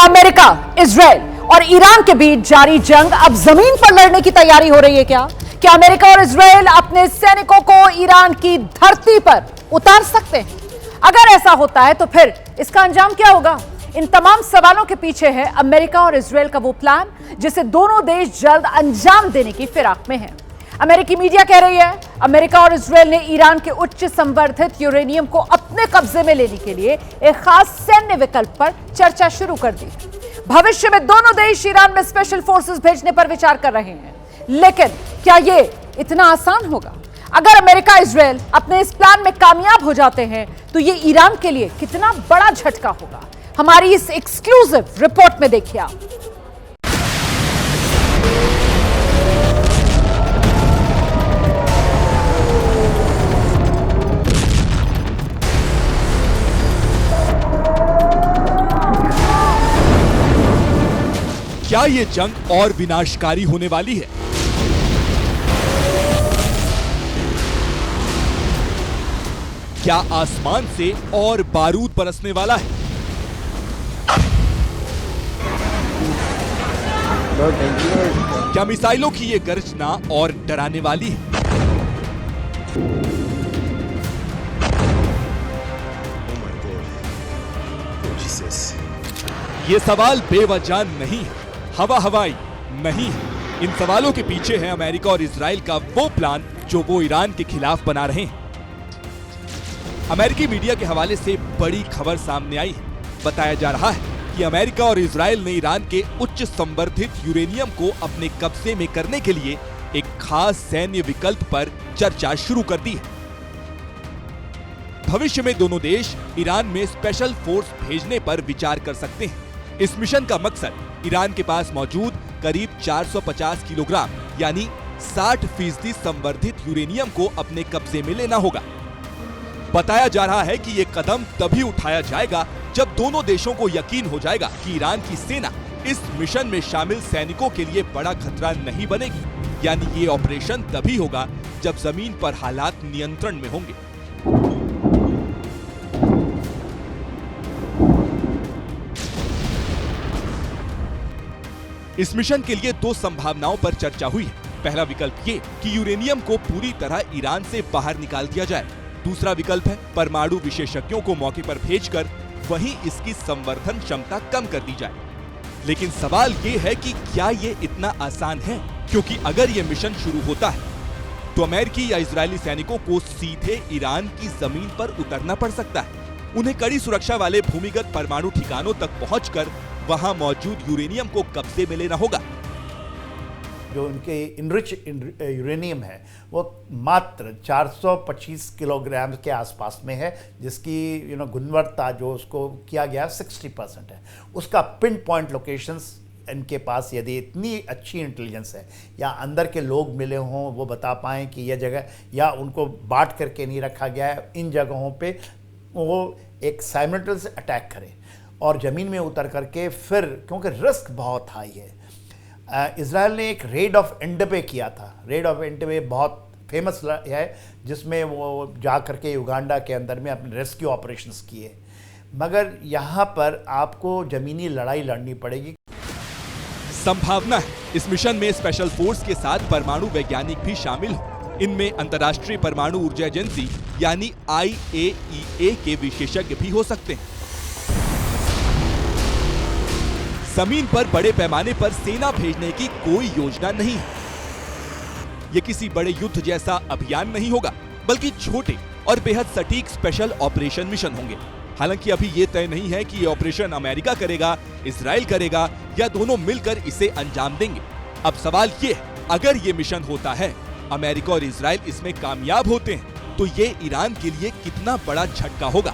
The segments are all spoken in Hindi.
अमेरिका, इजराइल और ईरान के बीच जारी जंग अब जमीन पर लड़ने की तैयारी हो रही है क्या अमेरिका और इजराइल अपने सैनिकों को ईरान की धरती पर उतार सकते हैं? अगर ऐसा होता है तो फिर इसका अंजाम क्या होगा? इन तमाम सवालों के पीछे है अमेरिका और इजराइल का वो प्लान जिसे दोनों देश जल्द अंजाम देने की फिराक में हैं। अमेरिकी मीडिया कह रही है अमेरिका और इजराइल ने ईरान के उच्च संवर्धित यूरेनियम को अपने कब्जे में लेने के लिए एक खास सैन्य विकल्प पर चर्चा शुरू कर दी। भविष्य में दोनों देश ईरान में स्पेशल फोर्सेस भेजने पर विचार कर रहे हैं, लेकिन क्या यह इतना आसान होगा? अगर अमेरिका इजराइल अपने इस प्लान में कामयाब हो जाते हैं तो यह ईरान के लिए कितना बड़ा झटका होगा? हमारी इस एक्सक्लूसिव रिपोर्ट में देखिए आप। क्या ये जंग और विनाशकारी होने वाली है? क्या आसमान से और बारूद बरसने वाला है? क्या मिसाइलों की ये गर्जना और डराने वाली है? ये सवाल बेवजह नहीं है, हवा हवाई नहीं है। इन सवालों के पीछे है अमेरिका और इजराइल का वो प्लान जो वो ईरान के खिलाफ बना रहे हैं। अमेरिकी मीडिया के हवाले से बड़ी खबर सामने आई है। बताया जा रहा है कि अमेरिका और इजराइल ने ईरान के उच्च संवर्धित यूरेनियम को अपने कब्जे में करने के लिए एक खास सैन्य विकल्प पर चर्चा शुरू कर दी है। भविष्य में दोनों देश ईरान में स्पेशल फोर्स भेजने पर विचार कर सकते हैं। इस मिशन का मकसद ईरान के पास मौजूद करीब 450 किलोग्राम यानी 60% संवर्धित यूरेनियम को अपने कब्जे में लेना होगा। बताया जा रहा है कि ये कदम तभी उठाया जाएगा जब दोनों देशों को यकीन हो जाएगा कि ईरान की सेना इस मिशन में शामिल सैनिकों के लिए बड़ा खतरा नहीं बनेगी। यानी ये ऑपरेशन तभी होगा जब जमीन पर हालात नियंत्रण में होंगे। इस मिशन के लिए दो संभावनाओं पर चर्चा हुई है। पहला विकल्प ये कि यूरेनियम को पूरी तरह ईरान से बाहर निकाल दिया जाए। दूसरा विकल्प है परमाणु विशेषज्ञों को मौके पर भेजकर वहीं इसकी संवर्धन क्षमता कम कर दी जाए। लेकिन सवाल ये है कि क्या ये इतना आसान है? क्योंकि अगर ये मिशन शुरू होता है तो अमेरिकी या इजरायली सैनिकों को सीधे ईरान की जमीन पर उतरना पड़ सकता है। उन्हें कड़ी सुरक्षा वाले भूमिगत परमाणु ठिकानों तक पहुंचकर वहां मौजूद यूरेनियम को कब्जे में लेना होगा। जो उनके इनरिच यूरेनियम है वो मात्र 425 किलोग्राम के आसपास में है, जिसकी गुणवत्ता जो उसको किया गया 60% है। उसका पिन पॉइंट लोकेशंस इनके पास, यदि इतनी अच्छी इंटेलिजेंस है या अंदर के लोग मिले हों वो बता पाएँ कि यह जगह, या उनको बांट करके नहीं रखा गया है, इन जगहों पे वो एक साइमल्टेनियस अटैक करें और ज़मीन में उतर करके फिर, क्योंकि रिस्क बहुत हाई है। इजराइल ने एक रेड ऑफ एंटेबे किया था। रेड ऑफ एंटेबे बहुत फेमस है, जिसमें वो जा करके युगांडा के अंदर में अपने रेस्क्यू ऑपरेशंस किए। मगर यहाँ पर आपको ज़मीनी लड़ाई लड़नी पड़ेगी। संभावना है इस मिशन में स्पेशल फोर्स के साथ परमाणु वैज्ञानिक भी शामिल हो। इनमें अंतर्राष्ट्रीय परमाणु ऊर्जा एजेंसी यानी IAEA के विशेषज्ञ भी हो सकते हैं। जमीन पर बड़े पैमाने पर सेना भेजने की कोई योजना नहीं है। यह किसी बड़े युद्ध जैसा अभियान नहीं होगा, बल्कि छोटे और बेहद सटीक स्पेशल ऑपरेशन मिशन होंगे। हालांकि अभी यह तय नहीं है कि यह ऑपरेशन अमेरिका करेगा, इजराइल करेगा या दोनों मिलकर इसे अंजाम देंगे। अब सवाल यह है, अगर ये मिशन होता है, अमेरिका और इजराइल इसमें कामयाब होते हैं, तो ये ईरान के लिए कितना बड़ा झटका होगा?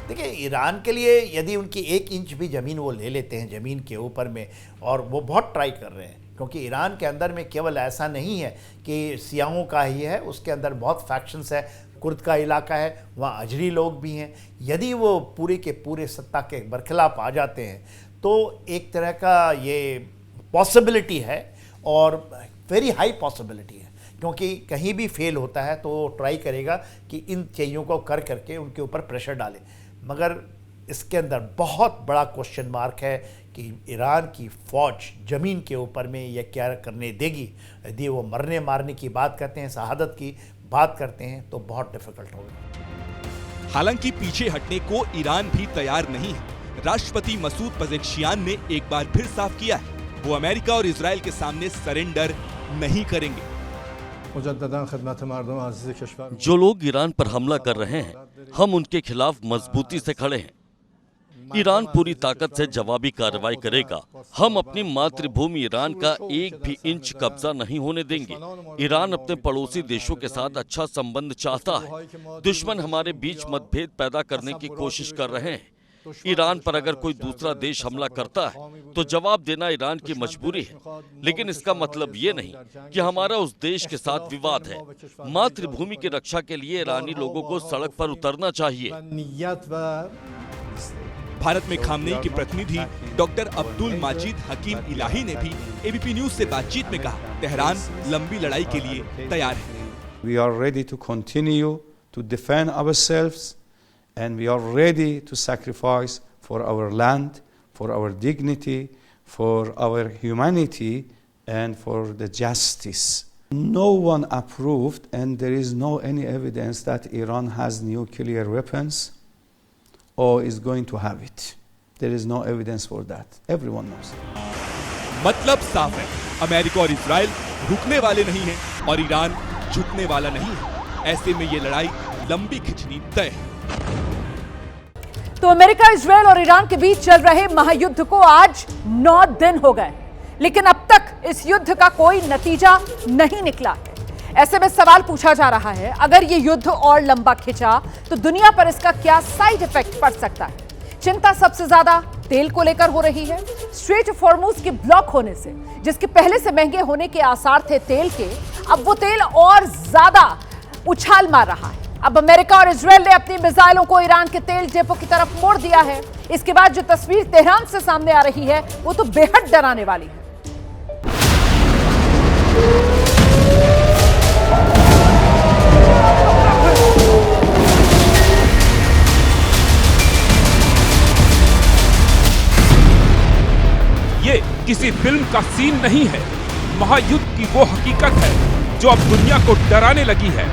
देखिए, ईरान के लिए यदि उनकी 1 इंच भी ज़मीन वो ले लेते हैं ज़मीन के ऊपर में, और वो बहुत ट्राई कर रहे हैं, क्योंकि ईरान के अंदर में केवल ऐसा नहीं है कि सियाहों का ही है, उसके अंदर बहुत फैक्शंस है। कुर्द का इलाका है, वहाँ अजरी लोग भी हैं। यदि वो पूरे के पूरे सत्ता के बरखिलाफ आ जाते हैं तो एक तरह का ये पॉसिबिलिटी है, और वेरी हाई पॉसिबिलिटी है, क्योंकि कहीं भी फेल होता है तो वो ट्राई करेगा कि इन चीज़ों को कर करके उनके ऊपर प्रेशर डाले। मगर इसके अंदर बहुत बड़ा क्वेश्चन मार्क है कि ईरान की फौज ज़मीन के ऊपर में यह क्या करने देगी। यदि वो मरने मारने की बात करते हैं, शहादत की बात करते हैं, तो बहुत डिफिकल्ट होगा। हालांकि पीछे हटने को ईरान भी तैयार नहीं है। राष्ट्रपति मसूद पजेश्कियान ने एक बार फिर साफ किया है, वो अमेरिका और इजराइल के सामने सरेंडर नहीं करेंगे। जो लोग ईरान पर हमला कर रहे हैं, हम उनके खिलाफ मजबूती से खड़े हैं। ईरान पूरी ताकत से जवाबी कार्रवाई करेगा। हम अपनी मातृभूमि ईरान का एक भी इंच कब्जा नहीं होने देंगे। ईरान अपने पड़ोसी देशों के साथ अच्छा संबंध चाहता है। दुश्मन हमारे बीच मतभेद पैदा करने की कोशिश कर रहे हैं। ईरान पर अगर कोई दूसरा देश हमला करता है तो जवाब देना ईरान की मजबूरी है, लेकिन इसका मतलब ये नहीं कि हमारा उस देश के साथ विवाद है। मातृभूमि की रक्षा के लिए ईरानी लोगों को सड़क पर उतरना चाहिए। भारत में खामनेई के प्रतिनिधि डॉक्टर अब्दुल माजिद हकीम इलाही ने भी एबीपी न्यूज से बातचीत में कहा, तेहरान लंबी लड़ाई के लिए तैयार है। We are ready to continue to defend ourselves and we are ready to sacrifice for our land, for our dignity, for our humanity and for the justice. No one approved and there is no any evidence that Iran has nuclear weapons or is going to have it. There is no evidence for that. Everyone knows. मतलब साफ है, अमेरिका और इजराइल रुकने वाले नहीं हैं और ईरान झुकने वाला नहीं है। ऐसे में ये लड़ाई लंबी खिंचनी तय है। तो अमेरिका, इजराइल और ईरान के बीच चल रहे महायुद्ध को आज 9 दिन हो गए, लेकिन अब तक इस युद्ध का कोई नतीजा नहीं निकला है। ऐसे में सवाल पूछा जा रहा है, अगर ये युद्ध और लंबा खिंचा तो दुनिया पर इसका क्या साइड इफेक्ट पड़ सकता है। चिंता सबसे ज्यादा तेल को लेकर हो रही है। स्ट्रेट ऑफ हॉर्मुज के ब्लॉक होने से, जिसके पहले से महंगे होने के आसार थे तेल के, अब वो तेल और ज्यादा उछाल मार रहा है। अब अमेरिका और इजराइल ने अपनी मिसाइलों को ईरान के तेल डिपो की तरफ मोड़ दिया है। इसके बाद जो तस्वीर तेहरान से सामने आ रही है वो तो बेहद डराने वाली है। ये किसी फिल्म का सीन नहीं है, महायुद्ध की वो हकीकत है जो अब दुनिया को डराने लगी है।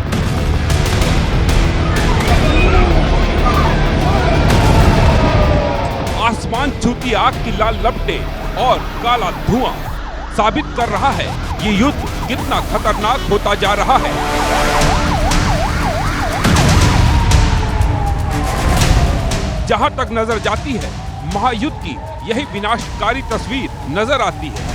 आसमान छूती आग की लाल लपटें और काला धुआं साबित कर रहा है ये युद्ध कितना खतरनाक होता जा रहा है। जहां तक नजर जाती है, महायुद्ध की यही विनाशकारी तस्वीर नजर आती है।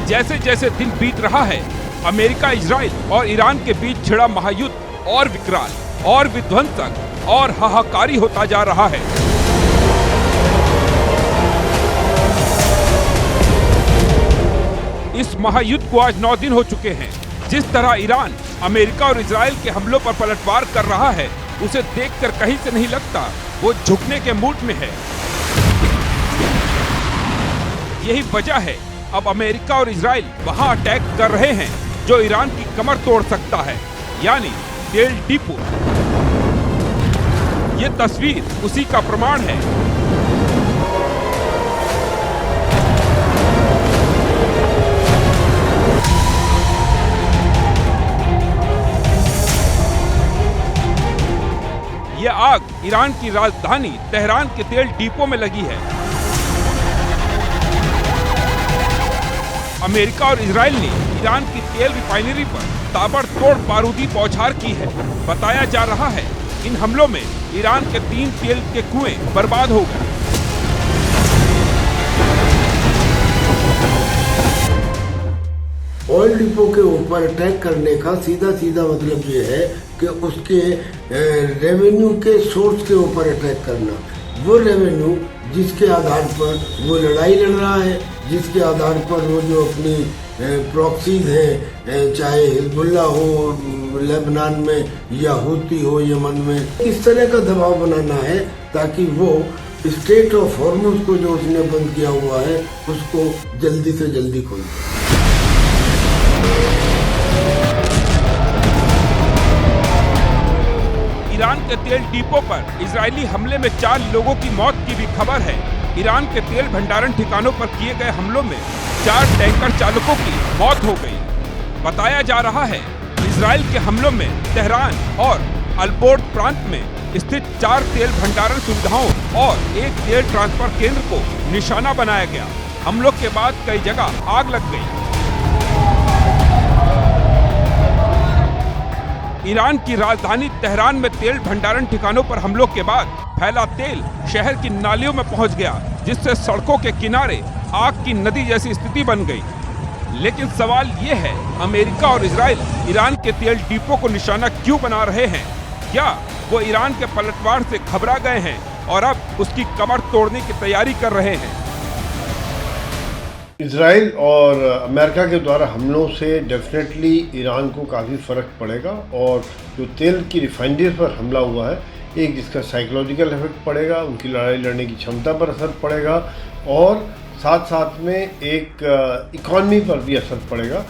जैसे जैसे दिन बीत रहा है, अमेरिका, इजराइल और ईरान के बीच छिड़ा महायुद्ध और विकराल और विध्वंसक और हाहाकारी होता जा रहा है। इस महायुद्ध को आज 9 दिन हो चुके हैं। जिस तरह ईरान अमेरिका और इजराइल के हमलों पर पलटवार कर रहा है, उसे देखकर कहीं से नहीं लगता वो झुकने के मूड में है। यही वजह है अब अमेरिका और इजराइल वहां अटैक कर रहे हैं जो ईरान की कमर तोड़ सकता है, यानी तेल डिपो। ये तस्वीर उसी का प्रमाण है। यह आग ईरान की राजधानी तेहरान के तेल डिपो में लगी है। अमेरिका और इजराइल ने ईरान की तेल रिफाइनरी पर ताबड़तोड़ बारूदी बौछार की है। बताया जा रहा है इन हमलों में ईरान के 3 तेल के कुएं बर्बाद हो गए। ऑयल डिपो के ऊपर अटैक करने का सीधा सीधा मतलब ये है कि उसके रेवेन्यू के सोर्स के ऊपर अटैक करना। वो रेवेन्यू जिसके आधार पर वो लड़ाई लड़ रहा है, जिसके आधार पर वो जो अपनी प्रॉक्सीज हैं, चाहे हिजबुल्ला हो लेबनान में या हूती हो यमन में, इस तरह का दबाव बनाना है ताकि वो स्ट्रेट ऑफ हॉर्मुज को जो उसने बंद किया हुआ है उसको जल्दी से जल्दी खोल दे। ईरान के तेल डिपो पर इजरायली हमले में 4 लोगों की मौत की भी खबर है। ईरान के तेल भंडारण ठिकानों पर किए गए हमलों में 4 टैंकर चालकों की मौत हो गई। बताया जा रहा है इजराइल के हमलों में तेहरान और अलबोर्ड प्रांत में स्थित 4 तेल भंडारण सुविधाओं और एक तेल ट्रांसफर केंद्र को निशाना बनाया गया। हमलों के बाद कई जगह आग लग गई। ईरान की राजधानी तेहरान में तेल भंडारण ठिकानों पर हमलों के बाद फैला तेल शहर की नालियों में पहुंच गया, जिससे सड़कों के किनारे आग की नदी जैसी स्थिति बन गई। लेकिन सवाल ये है, अमेरिका और इजराइल ईरान के तेल डिपो को निशाना क्यों बना रहे हैं? क्या वो ईरान के पलटवार से घबरा गए हैं और अब उसकी कमर तोड़ने की तैयारी कर रहे हैं? इजराइल और अमेरिका के द्वारा हमलों से डेफिनेटली ईरान को काफ़ी फ़र्क पड़ेगा और जो तेल की रिफाइनरीज पर हमला हुआ है, एक जिसका साइकोलॉजिकल इफेक्ट पड़ेगा, उनकी लड़ाई लड़ने की क्षमता पर असर पड़ेगा और साथ साथ में एक इकॉनमी पर भी असर पड़ेगा।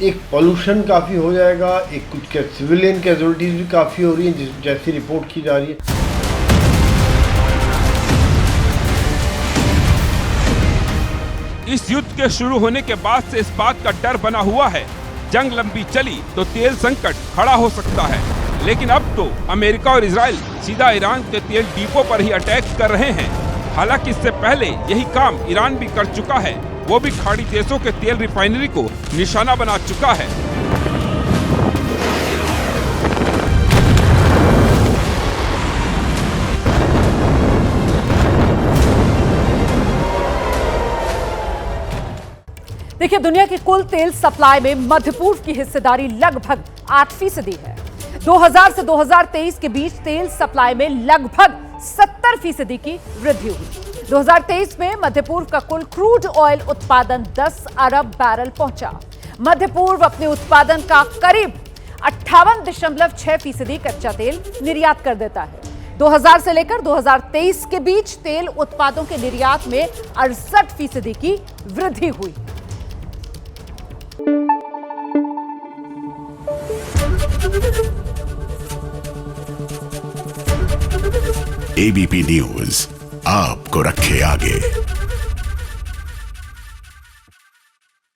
एक पॉल्यूशन काफ़ी हो जाएगा, एक कुछ सिविलियन कैजुअलिटीज़ भी काफ़ी हो रही हैं जैसी रिपोर्ट की जा रही है। इस युद्ध के शुरू होने के बाद से इस बात का डर बना हुआ है, जंग लंबी चली तो तेल संकट खड़ा हो सकता है। लेकिन अब तो अमेरिका और इजराइल सीधा ईरान के तेल डिपो पर ही अटैक कर रहे हैं। हालांकि इससे पहले यही काम ईरान भी कर चुका है, वो भी खाड़ी देशों के तेल रिफाइनरी को निशाना बना चुका है। देखिए, दुनिया की कुल तेल सप्लाई में मध्य पूर्व की हिस्सेदारी लगभग 8% है। 2000 से 2023 के बीच तेल सप्लाई में लगभग 70% की वृद्धि हुई। 2023 में मध्य पूर्व का कुल क्रूड ऑयल उत्पादन 10 अरब बैरल पहुंचा। मध्य पूर्व अपने उत्पादन का करीब 58.6% कच्चा तेल निर्यात कर देता है। 2000 से लेकर 2023 के बीच तेल उत्पादों के निर्यात में 68% की वृद्धि हुई। एबीपी न्यूज आपको रखे आगे।